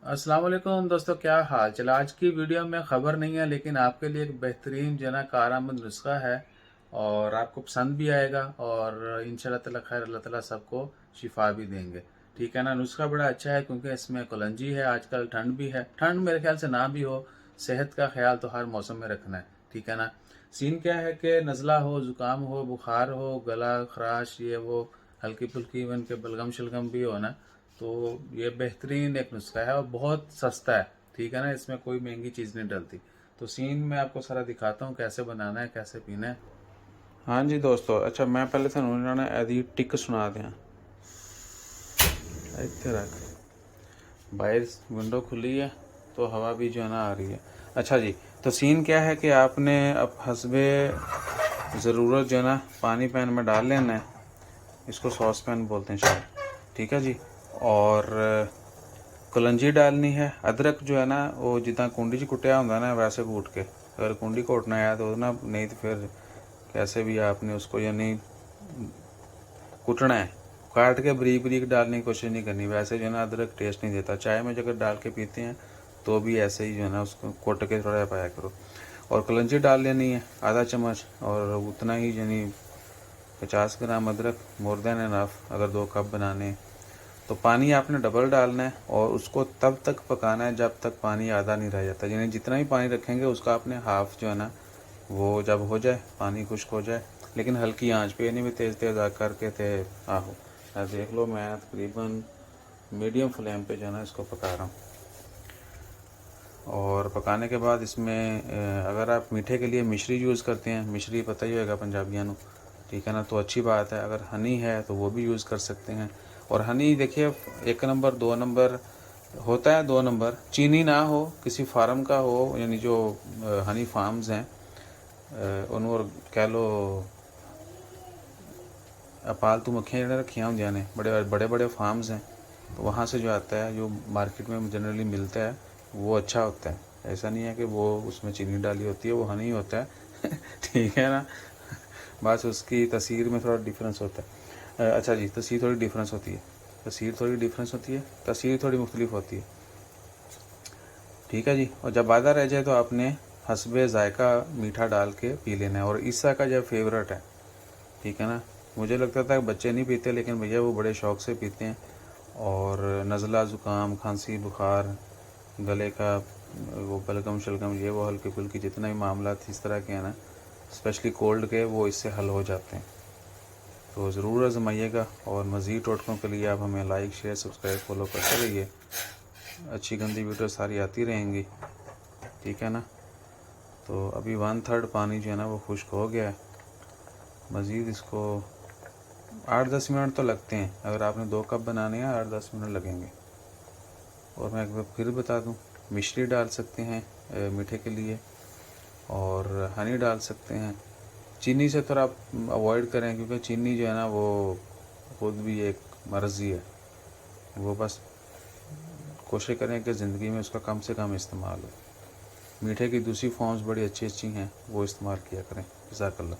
अस्सलाम वालेकुम दोस्तों, क्या हाल चल। आज की वीडियो में ख़बर नहीं है, लेकिन आपके लिए एक बेहतरीन जो है ना कारआमद नुस्खा है और आपको पसंद भी आएगा और इंशाल्लाह ताला खैर अल्लाह ताला सबको शिफा भी देंगे। ठीक है ना। नुस्खा बड़ा अच्छा है क्योंकि इसमें कलंजी है। आजकल ठंड भी है, ठंड मेरे ख्याल से ना भी हो, सेहत का ख्याल तो हर मौसम में रखना है। ठीक है ना। सीन क्या है कि नज़ला हो, ज़ुकाम हो, बुखार हो, गला खराश, ये वो हल्की फुल्की इवन के बलगम शलगम भी हो ना, तो ये बेहतरीन एक नुस्खा है और बहुत सस्ता है। ठीक है ना। इसमें कोई महंगी चीज़ नहीं डलती। तो सीन मैं आपको सारा दिखाता हूँ कैसे बनाना है, कैसे पीना है। हाँ जी दोस्तों, अच्छा मैं पहले थानू ना एदी टिक सुना दें। इतने रख, बाहर विंडो खुली है तो हवा भी जो है ना आ रही है। अच्छा जी, तो सीन क्या है कि आपने अब हसबे ज़रूरत जो है ना पानी पैन में डाल लेना है। इसको सॉस पैन बोलते हैं शायद। ठीक है जी। और कलंजी डालनी है। अदरक जो है ना वो जितना कुंडी च कुटिया होंगे ना वैसे कूट के, अगर कुंडी घोटना है तो ना, नहीं तो फिर कैसे भी आपने उसको यानी कुटना है। काट के बरीक बरीक डालने की कोशिश नहीं करनी, वैसे जो है ना अदरक टेस्ट नहीं देता। चाय में अगर डाल के पीते हैं तो भी ऐसे ही जो है ना उसको कुट के थोड़ा पाया करो। और कलंजी डाल लेनी है आधा चम्मच, और उतना ही यानी 50 ग्राम अदरक, मोर देन इनफ अगर 2 कप बनाने हैं। तो पानी आपने डबल डालना है और उसको तब तक पकाना है जब तक पानी आधा नहीं रह जाता। यानी जितना भी पानी रखेंगे उसका आपने हाफ जो है ना वो जब हो जाए, पानी खुश्क हो जाए, लेकिन हल्की आंच पे, नहीं भी तेज़ तेज़ करके थे। आहो, देख लो मैं तकरीबन मीडियम फ्लेम पे जो है ना इसको पका रहा हूँ। और पकाने के बाद इसमें अगर आप मीठे के लिए मिश्री यूज़ करते हैं, मिश्री पता ही होगा पंजाबियों को, ठीक है ना, तो अच्छी बात है। अगर हनी है तो वो भी यूज़ कर सकते हैं। और हनी देखिए 1 नंबर 2 नंबर होता है। 2 नंबर चीनी ना हो, किसी फार्म का हो, यानी जो हनी फार्म्स हैं उन्होंने कह लो पालतू मक्खियाँ जो रखियाँ होंगे ने, बड़े बड़े बड़े फार्म्स हैं, तो वहाँ से जो आता है, जो मार्केट में जनरली मिलता है, वो अच्छा होता है। ऐसा नहीं है कि वो उसमें चीनी डाली होती है, वो हनी होता है ठीक है ना। बस उसकी तसीर में थोड़ा डिफरेंस होता है। अच्छा जी, तसीर थोड़ी डिफरेंस होती है, तसीर थोड़ी मुख्तलिफ होती है। ठीक है जी। और जब आधा रह जाए तो आपने हसबे ज़ायका मीठा डाल के पी लेना है। और ईसा का जब फेवरेट है, ठीक है ना। मुझे लगता था कि बच्चे नहीं पीते, लेकिन भैया वो बड़े शौक़ से पीते हैं। और नज़ला, ज़ुकाम, खांसी, बुखार, गले का वो बलगम शलगम, ये वो हल्की फुल्की जितना भी मामला इस तरह के हैं ना, स्पेशली कोल्ड के, वो इससे हल हो जाते हैं। तो ज़रूर आजमाइएगा। और मज़ीद टोटकों के लिए आप हमें लाइक, शेयर, सब्सक्राइब, फॉलो करते रहिए। अच्छी गंदी वीडियो सारी आती रहेंगी, ठीक है ना। तो अभी 1/3 पानी जो है ना वो खुश्क हो गया है। मज़ीद इसको 8-10 मिनट तो लगते हैं। अगर आपने 2 कप बनाने हैं 8-10 मिनट लगेंगे। और मैं एक बार फिर बता दूं, मिश्री डाल सकते हैं मीठे के लिए, और हनी डाल सकते हैं। चीनी से थोड़ा अवॉइड करें, क्योंकि चीनी जो है ना वो खुद भी एक मर्ज़ी है। वो बस कोशिश करें कि ज़िंदगी में उसका कम से कम इस्तेमाल हो। मीठे की दूसरी फॉर्म्स बड़ी अच्छी अच्छी हैं, वो इस्तेमाल किया करें। जज़ाकल्लाह।